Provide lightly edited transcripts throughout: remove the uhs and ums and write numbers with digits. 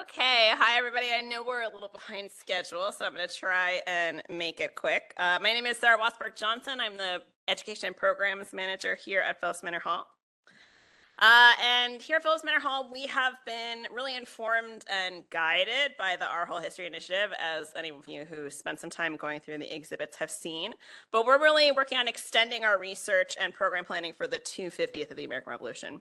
Okay, hi everybody. I know we're a little behind schedule, so I'm going to try and make it quick. My name is Sarah Wassberg Johnson. I'm the Education and Programs Manager here at Philipse Manor Hall. And here at Philipse Manor Hall, we have been really informed and guided by the Our Whole History Initiative, as any of you who spent some time going through the exhibits have seen. But we're really working on extending our research and program planning for the 250th of the American Revolution.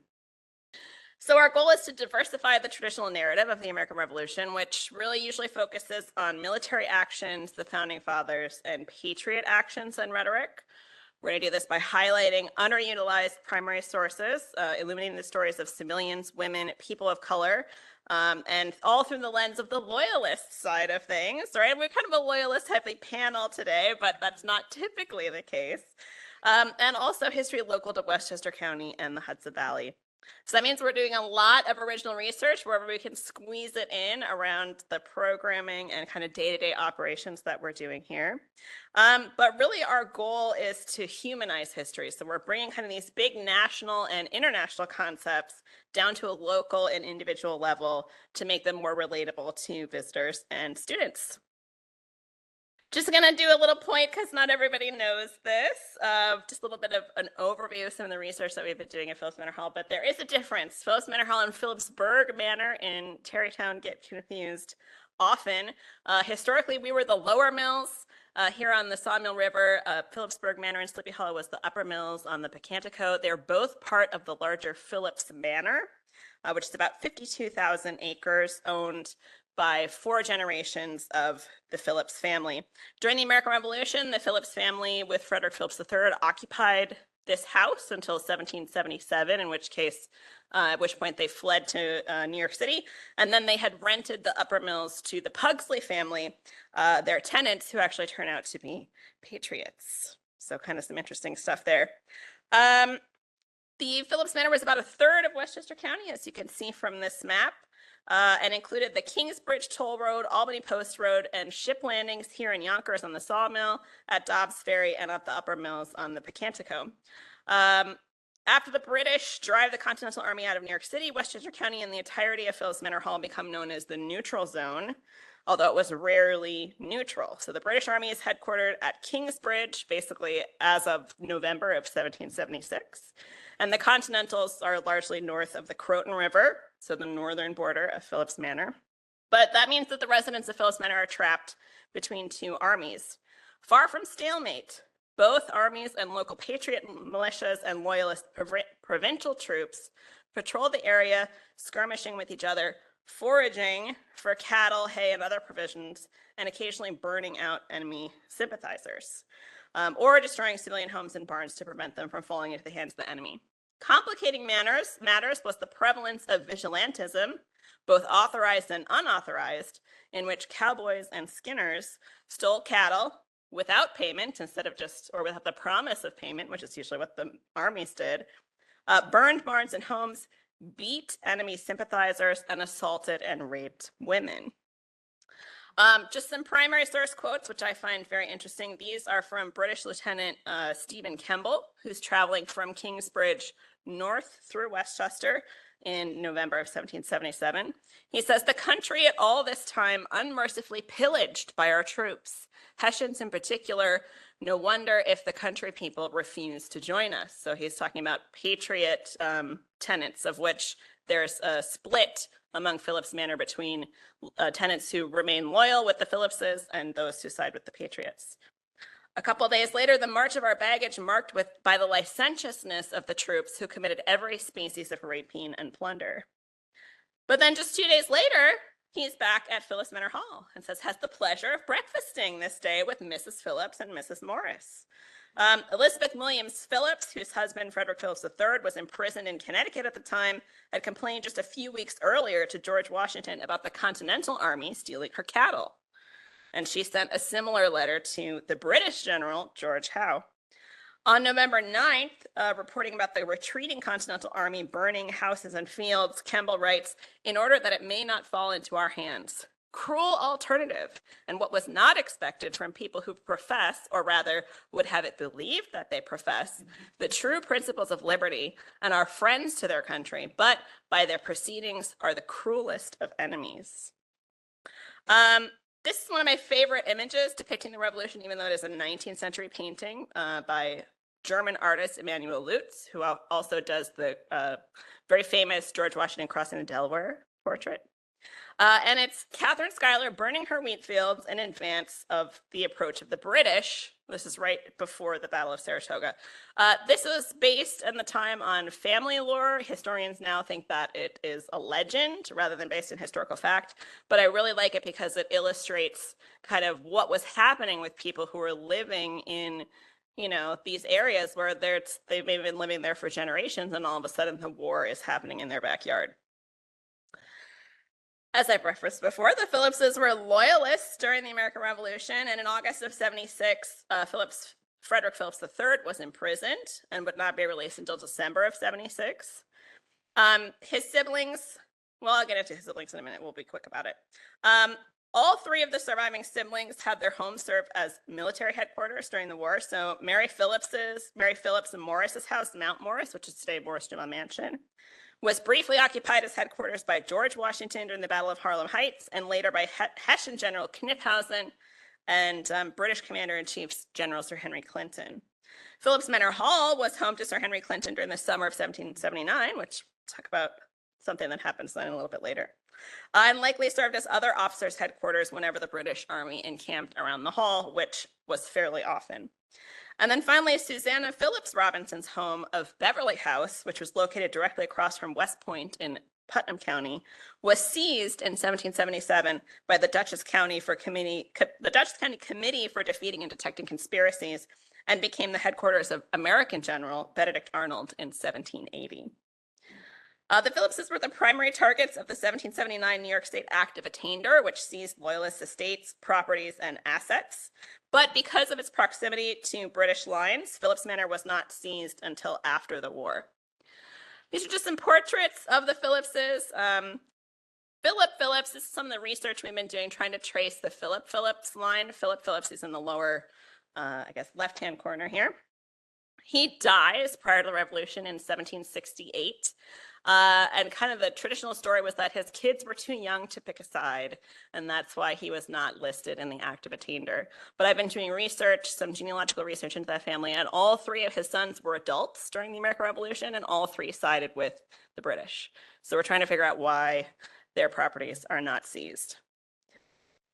So our goal is to diversify the traditional narrative of the American Revolution, which really usually focuses on military actions, the founding fathers, and patriot actions and rhetoric. We're going to do this by highlighting underutilized primary sources, illuminating the stories of civilians, women, people of color, and all through the lens of the Loyalist side of things, right? We're kind of a Loyalist-heavy panel today, but that's not typically the case. And also history local to Westchester County and the Hudson Valley. So that means we're doing a lot of original research wherever we can squeeze it in around the programming and kind of day-to-day operations that we're doing here. But really our goal is to humanize history. So we're bringing kind of these big national and international concepts down to a local and individual level to make them more relatable to visitors and students. Just going to do a little point because not everybody knows this. Just a little bit of an overview of some of the research that we've been doing at Philipse Manor Hall, but there is a difference. Philipse Manor Hall and Philipsburg Manor in Tarrytown get confused often. Historically, we were the lower mills here on the Sawmill River. Philipsburg Manor in Sleepy Hollow was the upper mills on the Pacantico. They're both part of the larger Philipse Manor, which is about 52,000 acres owned by 4 generations of the Philipse family. During the American Revolution, the Philipse family with Frederick Phillips III occupied this house until 1777, in which case, at which point they fled to New York City. And then they had rented the upper mills to the Pugsley family, their tenants, who actually turn out to be patriots. So kind of some interesting stuff there. The Philipse Manor was about a third of Westchester County, as you can see from this map. And included the Kingsbridge Toll Road, Albany Post Road, and ship landings here in Yonkers on the Sawmill, at Dobbs Ferry, and at the upper mills on the Pacantico. After the British drive the Continental Army out of New York City, Westchester County and the entirety of Philipse Manor Hall become known as the Neutral Zone, although it was rarely neutral. So the British Army is headquartered at Kingsbridge, basically as of November of 1776. And the Continentals are largely north of the Croton River, so the northern border of Philipse Manor. But that means that the residents of Philipse Manor are trapped between 2 armies. Far from stalemate, both armies and local patriot militias and loyalist provincial troops patrol the area, skirmishing with each other, foraging for cattle, hay, and other provisions, and occasionally burning out enemy sympathizers, or destroying civilian homes and barns to prevent them from falling into the hands of the enemy. Complicating matters was the prevalence of vigilantism, both authorized and unauthorized, in which cowboys and skinners stole cattle without payment instead of or without the promise of payment, which is usually what the armies did, burned barns and homes, beat enemy sympathizers, and assaulted and raped women. Just some primary source quotes, which I find very interesting. These are from British Lieutenant Stephen Kemble, who's traveling from Kingsbridge north through Westchester in November of 1777. He says, "The country at all this time unmercifully pillaged by our troops, Hessians in particular, no wonder if the country people refuse to join us." So he's talking about patriot tenants, of which there's a split among Philipse Manor between tenants who remain loyal with the Phillipses and those who side with the patriots. A couple of days later, the march of our baggage marked by the licentiousness of the troops who committed every species of rapine and plunder. But then just 2 days later, he's back at Philipse Manor Hall and says, "Has the pleasure of breakfasting this day with Mrs. Phillips and Mrs. Morris." Elizabeth Williams Phillips, whose husband, Frederick Phillips III, was imprisoned in Connecticut at the time, had complained just a few weeks earlier to George Washington about the Continental Army stealing her cattle. And she sent a similar letter to the British general, George Howe. On November 9th, reporting about the retreating Continental Army burning houses and fields, Kemble writes, "In order that it may not fall into our hands, cruel alternative, and what was not expected from people who profess, or rather would have it believed that they profess, the true principles of liberty and are friends to their country, but by their proceedings are the cruelest of enemies. This is one of my favorite images depicting the revolution, even though it is a 19th century painting by German artist Emanuel Lutz, who also does the very famous George Washington crossing the Delaware portrait. And it's Catherine Schuyler burning her wheat fields in advance of the approach of the British. This is right before the Battle of Saratoga. This was based in the time on family lore. Historians now think that it is a legend rather than based in historical fact. But I really like it because it illustrates kind of what was happening with people who were living in, you know, these areas where they've been living there for generations, and all of a sudden the war is happening in their backyard. As I've referenced before, the Philipses were loyalists during the American Revolution, and in August of '76, Frederick Philipse III was imprisoned and would not be released until December of '76. His siblings, well, I'll get into his siblings in a minute. We'll be quick about it. All three of the surviving siblings had their homes served as military headquarters during the war. So Mary Philipse and Morris's house, Mount Morris, which is today Morris Jumel Mansion, was briefly occupied as headquarters by George Washington during the Battle of Harlem Heights, and later by Hessian General Knyphausen and British Commander-in-Chief General Sir Henry Clinton. Philipse Manor Hall was home to Sir Henry Clinton during the summer of 1779, which we'll talk about something that happens then a little bit later, and likely served as other officers' headquarters whenever the British Army encamped around the hall, which was fairly often. And then finally, Susanna Phillips Robinson's home of Beverly House, which was located directly across from West Point in Putnam County, was seized in 1777 by the Dutchess County Committee for Defeating and Detecting Conspiracies, and became the headquarters of American General Benedict Arnold in 1780. The Phillipses were the primary targets of the 1779 New York State Act of Attainder, which seized Loyalist estates, properties, and assets. But because of its proximity to British lines, Philipse Manor was not seized until after the war. These are just some portraits of the Phillipses. Philip Phillips, this is some of the research we've been doing, trying to trace the Philip Phillips line. Philip Phillips is in the lower, left-hand corner here. He dies prior to the revolution in 1768. And kind of the traditional story was that his kids were too young to pick a side, and that's why he was not listed in the Act of Attainder. But I've been doing research, some genealogical research into that family, and all three of his sons were adults during the American Revolution, and all three sided with the British. So we're trying to figure out why their properties are not seized.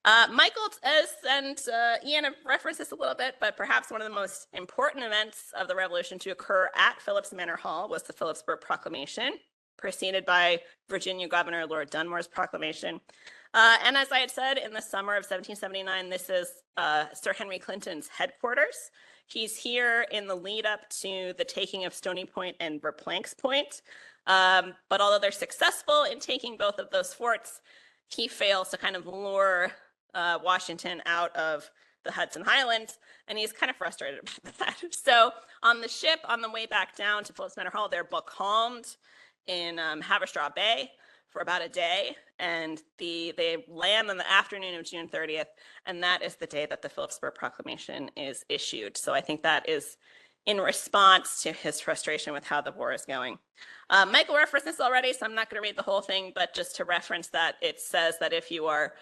Michael and Ian have referenced this a little bit, but perhaps one of the most important events of the revolution to occur at Philipse Manor Hall was the Philipsburg Proclamation, preceded by Virginia Governor Lord Dunmore's proclamation. And as I had said, in the summer of 1779, this is Sir Henry Clinton's headquarters. He's here in the lead up to the taking of Stony Point and Verplank's Point. But although they're successful in taking both of those forts, he fails to kind of lure Washington out of the Hudson Highlands, and he's kind of frustrated about that. So on the ship, on the way back down to Philipse Manor Hall, they're becalmed in Haverstraw Bay for about a day, and they land on the afternoon of June 30th, and that is the day that the Philipsburg Proclamation is issued. So I think that is in response to his frustration with how the war is going. Michael referenced this already, so I'm not going to read the whole thing, but just to reference that, it says that if you're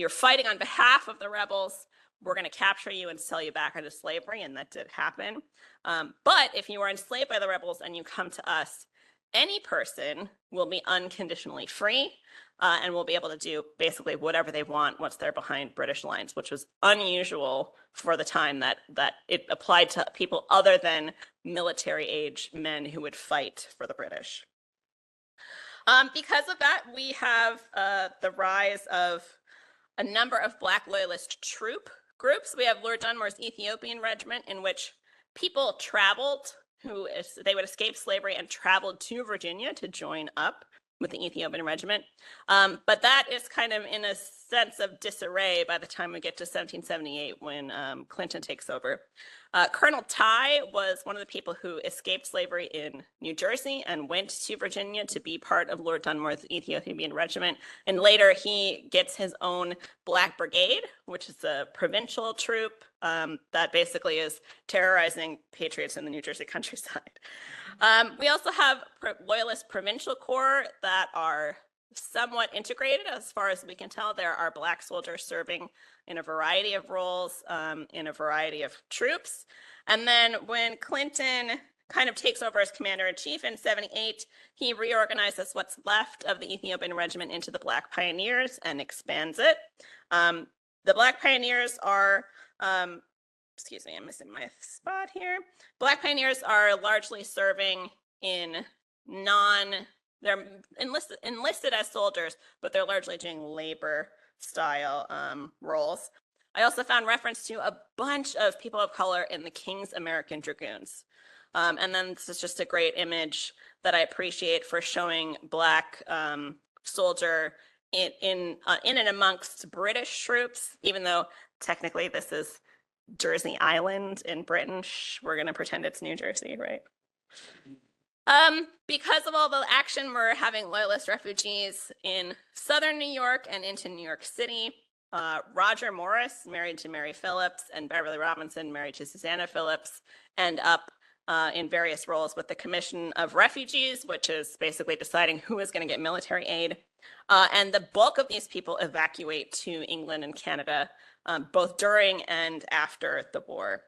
fighting on behalf of the rebels, we're going to capture you and sell you back into slavery, and that did happen. But if you are enslaved by the rebels and you come to us, any person will be unconditionally free and will be able to do basically whatever they want once they're behind British lines, which was unusual for the time that it applied to people other than military-age men who would fight for the British. Because of that, we have the rise of a number of Black Loyalist troop groups. We have Lord Dunmore's Ethiopian Regiment, in which people traveled, they would escape slavery and traveled to Virginia to join up with the Ethiopian Regiment. But that is kind of in a sense of disarray by the time we get to 1778 when Clinton takes over. Colonel Ty was one of the people who escaped slavery in New Jersey and went to Virginia to be part of Lord Dunmore's Ethiopian Regiment. And later he gets his own Black Brigade, which is a provincial troop that basically is terrorizing patriots in the New Jersey countryside. We also have Loyalist provincial corps that are somewhat integrated. As far as we can tell, there are Black soldiers serving in a variety of roles in a variety of troops. And then when Clinton kind of takes over as commander-in-chief in 78, he reorganizes what's left of the Ethiopian Regiment into the Black Pioneers and expands it. The Black Pioneers are, excuse me, I'm missing my spot here. Black Pioneers are largely serving in they're enlisted as soldiers, but they're largely doing labor style roles. I also found reference to a bunch of people of color in the King's American Dragoons. And then this is just a great image that I appreciate for showing Black soldier in and amongst British troops, even though technically this is Jersey Island in Britain. We're going to pretend it's New Jersey, right? Because of all the action, we're having Loyalist refugees in southern New York and into New York City. Roger Morris, married to Mary Philipse, and Beverly Robinson, married to Susanna Philipse, end up in various roles with the Commission of Refugees, which is basically deciding who is going to get military aid. And the bulk of these people evacuate to England and Canada, both during and after the war.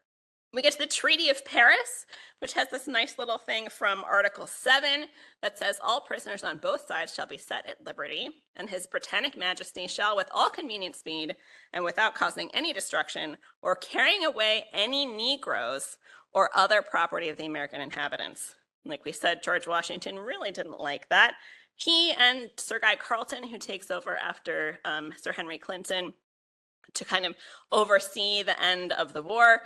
We get to the Treaty of Paris, which has this nice little thing from Article 7 that says all prisoners on both sides shall be set at liberty, and His Britannic Majesty shall with all convenient speed and without causing any destruction or carrying away any Negroes or other property of the American inhabitants. Like we said, George Washington really didn't like that. He and Sir Guy Carleton, who takes over after Sir Henry Clinton, to kind of oversee the end of the war.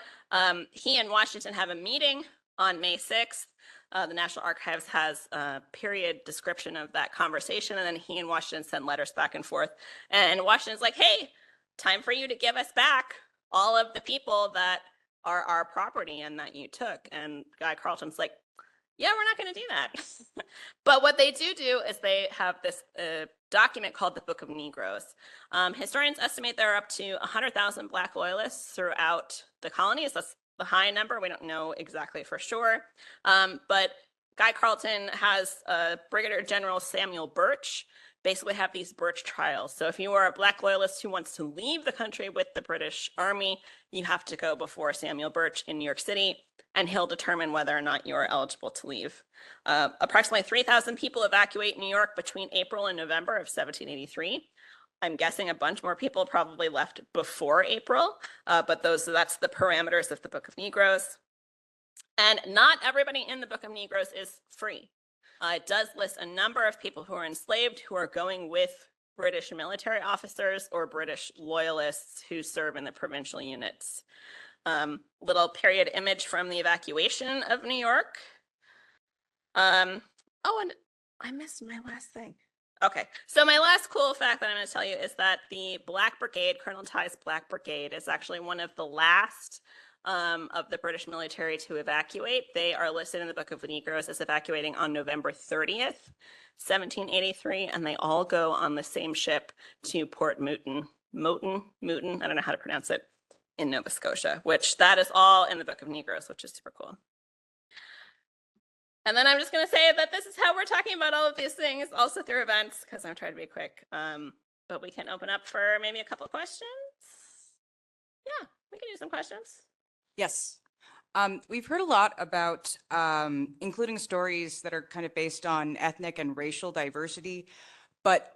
He and Washington have a meeting on May 6th. The National Archives has a period description of that conversation, and then he and Washington send letters back and forth. And Washington's like, hey, time for you to give us back all of the people that are our property and that you took. And Guy Carleton's like, yeah, we're not going to do that. But what they do is they have this document called the Book of Negroes. Historians estimate there are up to 100,000 Black Loyalists throughout the colonies. That's the high number. We don't know exactly for sure. But Guy Carleton has Brigadier General Samuel Birch basically have these Birch trials. So if you are a Black Loyalist who wants to leave the country with the British Army, you have to go before Samuel Birch in New York City, and he'll determine whether or not you are eligible to leave. Approximately 3,000 people evacuate New York between April and November of 1783. I'm guessing a bunch more people probably left before April, but that's the parameters of the Book of Negroes. And not everybody in the Book of Negroes is free. It does list a number of people who are enslaved who are going with British military officers or British loyalists who serve in the provincial units. Little period image from the evacuation of New York. Oh, and I missed my last thing. Okay, so my last cool fact that I'm going to tell you is that the Black Brigade, Colonel Ty's Black Brigade, is actually one of the last of the British military to evacuate. They are listed in the Book of Negroes as evacuating on November 30th, 1783, and they all go on the same ship to Port Mouten, I don't know how to pronounce it, in Nova Scotia, which that is all in the Book of Negroes, which is super cool. And then I'm just going to say that this is how we're talking about all of these things, also through events, because I'm trying to be quick. But we can open up for maybe a couple of questions. Yeah, we can do some questions. Yes. We've heard a lot about including stories that are kind of based on ethnic and racial diversity, but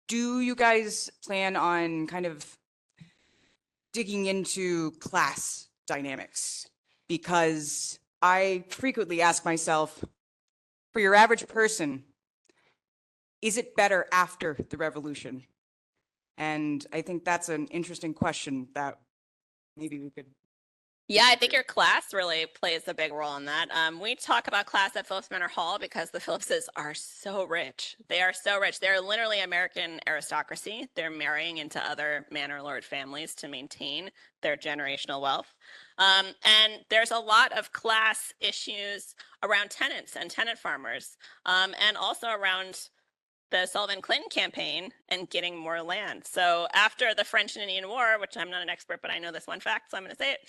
do you guys plan on kind of digging into class dynamics? Because I frequently ask myself, for your average person, is it better after the revolution? And I think that's an interesting question that maybe we could. Yeah, I think your class really plays a big role in that. We talk about class at Philipse Manor Hall because the Philipses are so rich. They are so rich. They're literally American aristocracy. They're marrying into other manor lord families to maintain their generational wealth. And there's a lot of class issues around tenants and tenant farmers, and also around the Sullivan Clinton campaign and getting more land. So after the French and Indian War, which I'm not an expert, but I know this one fact, so I'm going to say it.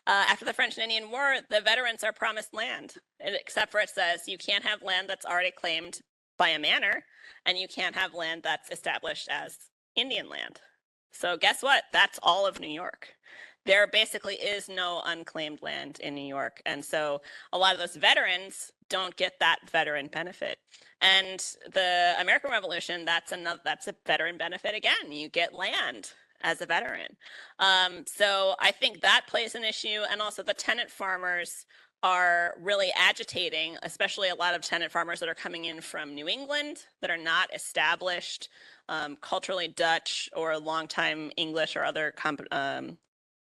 After the French and Indian War, the veterans are promised land, except for it says you can't have land that's already claimed by a manor, and you can't have land that's established as Indian land. So guess what? That's all of New York. There basically is no unclaimed land in New York. And so a lot of those veterans don't get that veteran benefit. And the American Revolution, that's a veteran benefit again. You get land as a veteran. So I think that plays an issue. And also the tenant farmers are really agitating, especially a lot of tenant farmers that are coming in from New England that are not established culturally Dutch or longtime English or other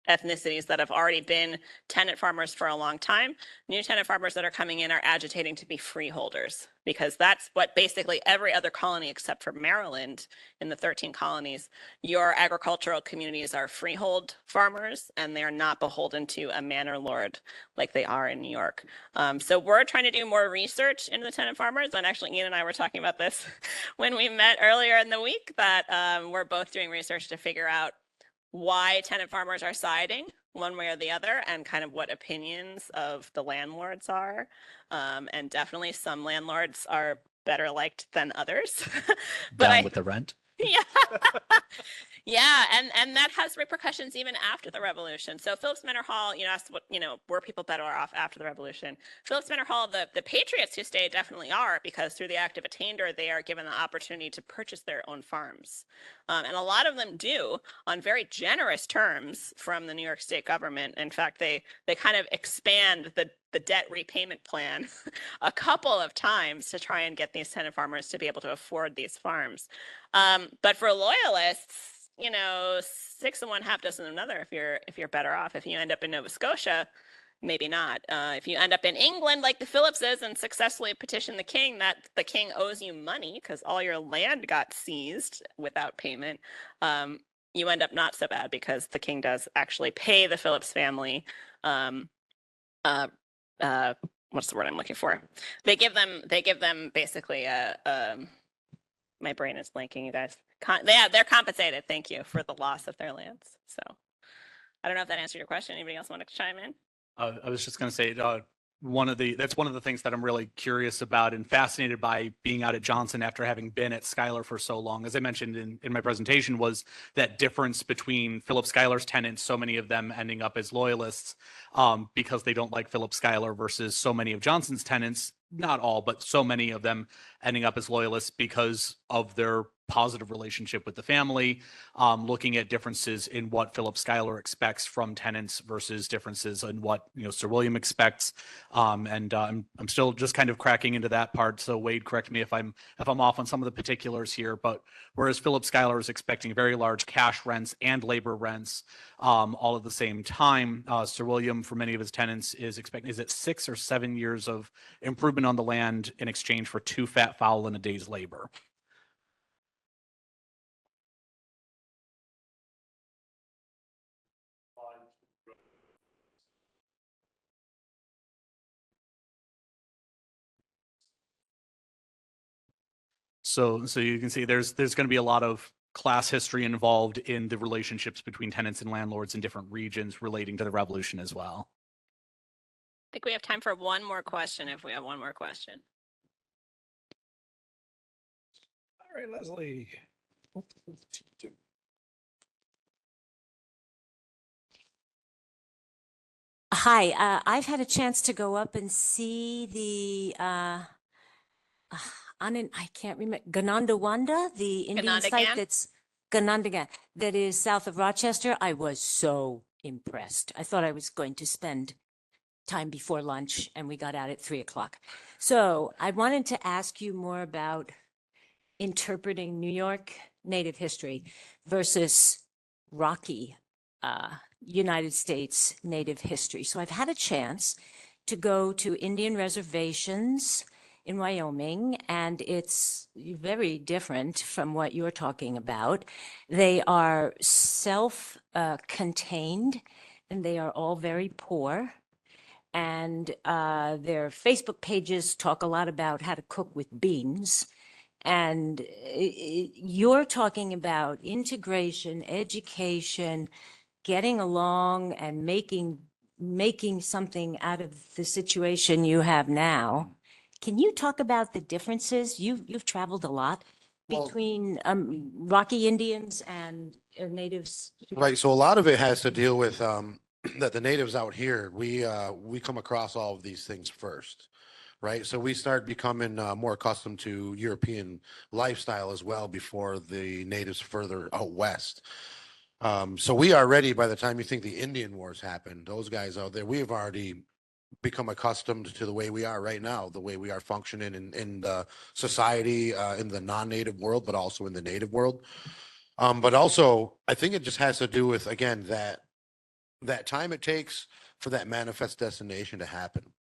ethnicities that have already been tenant farmers for a long time. New tenant farmers that are coming in are agitating to be freeholders, because that's what basically every other colony except for Maryland in the 13 colonies, your agricultural communities are freehold farmers and they're not beholden to a manor lord like they are in New York. So we're trying to do more research into the tenant farmers. And actually Ian and I were talking about this when we met earlier in the week, that we're both doing research to figure out why tenant farmers are siding one way or the other, and kind of what opinions of the landlords are. And definitely some landlords are better liked than others. But Down with the rent. Yeah. Yeah, and that has repercussions even after the revolution. So Philipse Manor Hall, you know, asked what, you know, were people better off after the revolution? Philipse Manor Hall, the patriots who stayed definitely are, because through the Act of Attainder, they are given the opportunity to purchase their own farms. And a lot of them do on very generous terms from the New York State government. In fact, they kind of expand the debt repayment plan a couple of times to try and get these tenant farmers to be able to afford these farms. But for Loyalists, you know, 6 of one, half dozen of another. If you're better off, if you end up in Nova Scotia, maybe not. If you end up in England, like the Philipses, and successfully petition the king that the king owes you money because all your land got seized without payment, you end up not so bad, because the king does actually pay the Philipse family. What's the word I'm looking for? They give them basically my brain is blanking, you guys. They're compensated, thank you, for the loss of their lands. So I don't know if that answered your question. Anybody else want to chime in? I was just going to say, that's one of the things that I'm really curious about and fascinated by being out at Johnson after having been at Schuyler for so long. As I mentioned in my presentation, was that difference between Philip Schuyler's tenants, so many of them ending up as Loyalists because they don't like Philip Schuyler, versus so many of Johnson's tenants, not all, but so many of them ending up as Loyalists because of their positive relationship with the family, looking at differences in what Philip Schuyler expects from tenants versus differences in what, you know, Sir William expects. And I'm still just kind of cracking into that part. So Wade, correct me if I'm off on some of the particulars here, but whereas Philip Schuyler is expecting very large cash rents and labor rents all at the same time, Sir William, for many of his tenants, is it 6 or 7 years of improvement on the land in exchange for 2 fat fowl and a day's labor. So you can see there's going to be a lot of class history involved in the relationships between tenants and landlords in different regions relating to the revolution as well. I think we have time for one more question, if we have one more question. All right, Leslie. Hi, I've had a chance to go up and see the I can't remember, Ganondawanda, the Indian site Ganondagan? that's Ganondagan, that is south of Rochester. I was so impressed. I thought I was going to spend time before lunch, and we got out at 3:00. So I wanted to ask you more about interpreting New York Native history versus Rocky United States Native history. So I've had a chance to go to Indian reservations in Wyoming, and it's very different from what you're talking about. They are self-contained. and they are all very poor. And their Facebook pages talk a lot about how to cook with beans. And you're talking about integration, education, getting along and making something out of the situation you have now. Can you talk about the differences? You've traveled a lot Well- between Rocky Indians and natives. Right. So a lot of it has to deal with that the natives out here, we come across all of these things first. Right. So we start becoming more accustomed to European lifestyle as well before the natives further out west. So we are ready by the time you think the Indian Wars happened. Those guys out there, we have already become accustomed to the way we are right now, the way we are functioning in the society, in the non-native world, but also in the native world. But also, I think it just has to do with, again, that time it takes for that manifest destination to happen.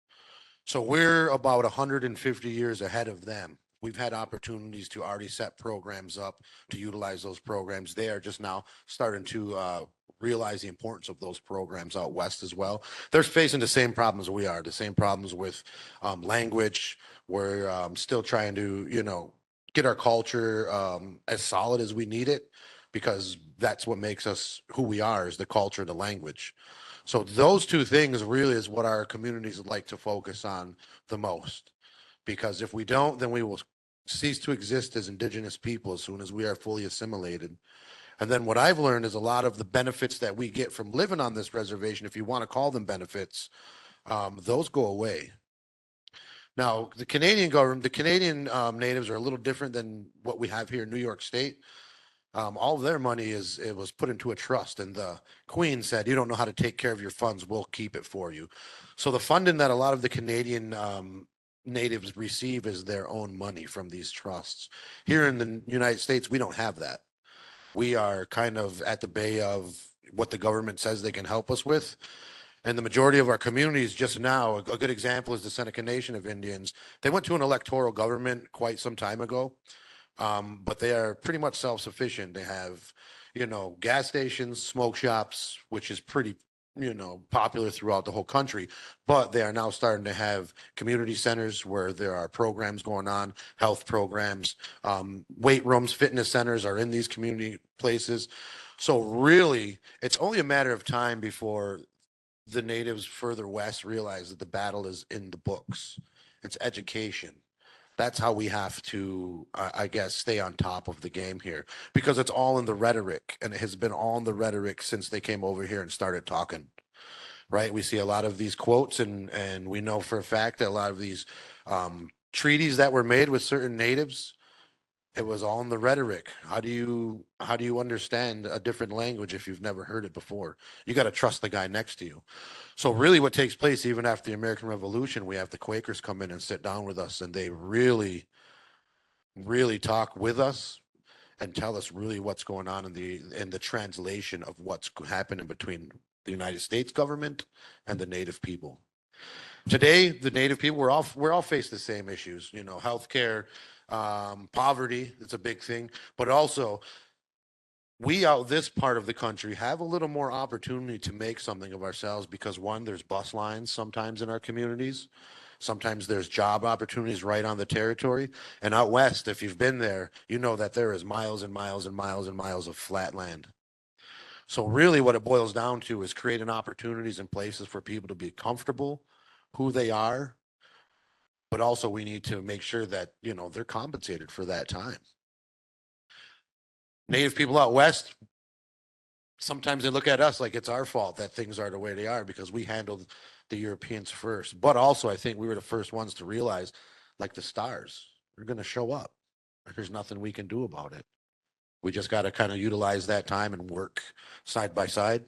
So we're about 150 years ahead of them. We've had opportunities to already set programs up to utilize those programs. They are just now starting to realize the importance of those programs out west as well. They're facing the same problems we are, the same problems with language. We're still trying to, get our culture as solid as we need it, because that's what makes us who we are, is the culture, the language. So those two things really is what our communities would like to focus on the most. Because if we don't, then we will cease to exist as Indigenous people as soon as we are fully assimilated. And then what I've learned is a lot of the benefits that we get from living on this reservation, if you want to call them benefits, those go away. Now, the Canadian government, the Canadian natives are a little different than what we have here in New York State. All of their money it was put into a trust, and the Queen said, "You don't know how to take care of your funds, we'll keep it for you." So the funding that a lot of the Canadian natives receive is their own money from these trusts. Here in the United States, we don't have that. We are kind of at the bay of what the government says they can help us with. And the majority of our communities just now, a good example is the Seneca Nation of Indians. They went to an electoral government quite some time ago. But they are pretty much self-sufficient. They have, gas stations, smoke shops, which is pretty, popular throughout the whole country. But they are now starting to have community centers where there are programs going on, health programs, weight rooms, fitness centers are in these community places. So really, it's only a matter of time before the natives further west realize that the battle is in the books. It's education. That's how we have to, I guess, stay on top of the game here, because it's all in the rhetoric, and it has been all in the rhetoric since they came over here and started talking, right? We see a lot of these quotes, and we know for a fact that a lot of these treaties that were made with certain natives, it was all in the rhetoric. How do you understand a different language if you've never heard it before? You got to trust the guy next to you. So really what takes place even after the American Revolution, we have the Quakers come in and sit down with us, and they really, really talk with us and tell us really what's going on in the translation of what's happening between the United States government and the Native people. Today, the Native people, we're all face the same issues, healthcare, poverty, it's a big thing, but also we out this part of the country have a little more opportunity to make something of ourselves, because one, there's bus lines sometimes in our communities. Sometimes there's job opportunities right on the territory. And out west, if you've been there, you know that there is miles and miles and miles and miles of flat land. So really what it boils down to is creating opportunities and places for people to be comfortable, who they are, but also we need to make sure that, they're compensated for that time. Native people out west, sometimes they look at us like it's our fault that things are the way they are because we handled the Europeans first. But also, I think we were the first ones to realize, like the stars, they're going to show up. There's nothing we can do about it. We just got to kind of utilize that time and work side by side.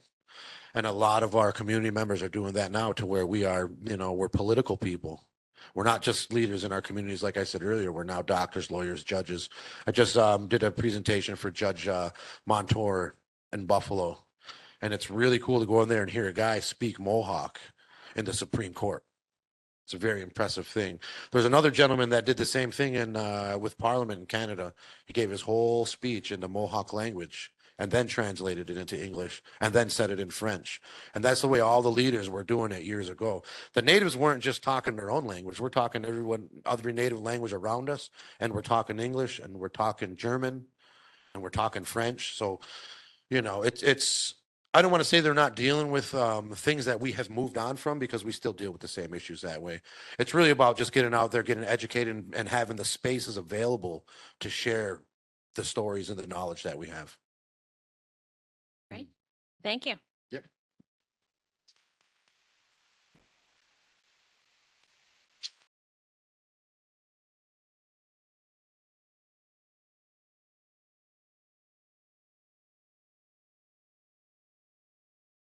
And a lot of our community members are doing that now, to where we are, we're political people. We're not just leaders in our communities. Like I said earlier, we're now doctors, lawyers, judges. I just did a presentation for Judge Montour in Buffalo. And it's really cool to go in there and hear a guy speak Mohawk in the Supreme Court. It's a very impressive thing. There's another gentleman that did the same thing with Parliament in Canada. He gave his whole speech in the Mohawk language. and then translated it into English and then said it in French. And that's the way all the leaders were doing it years ago. The natives weren't just talking their own language. We're talking every native language around us, and we're talking English, and we're talking German, and we're talking French. So, you know, it's I don't want to say they're not dealing with things that we have moved on from, because we still deal with the same issues that way. It's really about just getting out there, getting educated, and having the spaces available to share the stories and the knowledge that we have. Thank you.